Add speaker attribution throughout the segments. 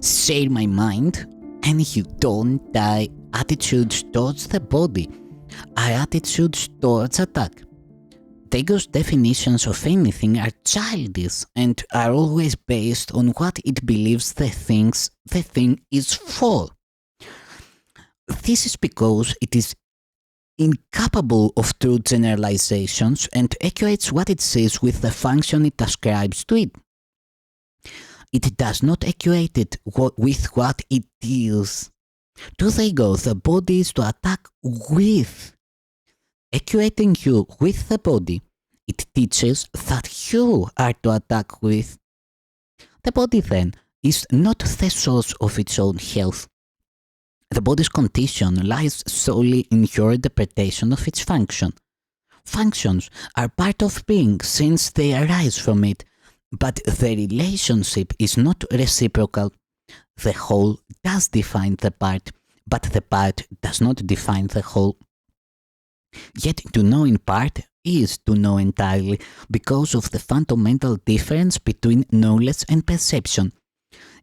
Speaker 1: Share my mind, and you don't die. Attitudes towards the body are attitudes towards attack. The ego's definitions of anything are childish and are always based on what it believes the thing is for. This is because it is incapable of true generalizations and equates what it sees with the function it ascribes to it. It does not equate it with what it is. To the ego, the body is to attack with. Equating you with the body, it teaches that you are to attack with. The body then is not the source of its own health. The body's condition lies solely in your interpretation of its function. Functions are part of being since they arise from it, but the relationship is not reciprocal. The whole does define the part, but the part does not define the whole. Yet to know in part is to know entirely because of the fundamental difference between knowledge and perception.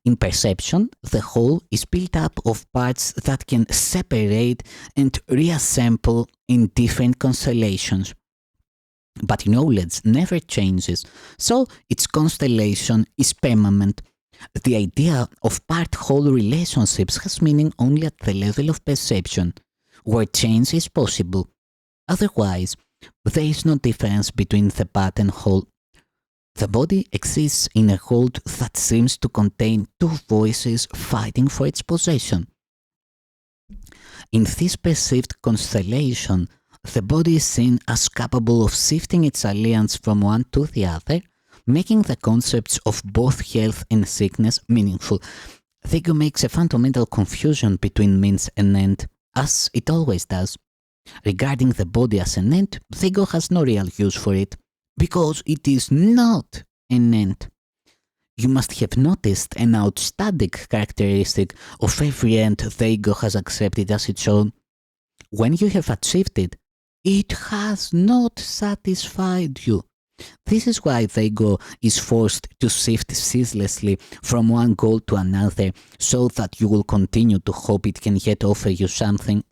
Speaker 1: In perception, the whole is built up of parts that can separate and reassemble in different constellations. But knowledge never changes, so its constellation is permanent. The idea of part-whole relationships has meaning only at the level of perception, where change is possible. Otherwise, there is no difference between the part and whole. The body exists in a world that seems to contain two voices fighting for its possession. In this perceived constellation, the body is seen as capable of shifting its allegiance from one to the other, making the concepts of both health and sickness meaningful. The ego makes a fundamental confusion between means and end, as it always does. Regarding the body as an end, the ego has no real use for it, because it is not an end. You must have noticed an outstanding characteristic of every end the ego has accepted as its own. When you have achieved it, it has not satisfied you. This is why the ego is forced to shift ceaselessly from one goal to another, so that you will continue to hope it can yet offer you something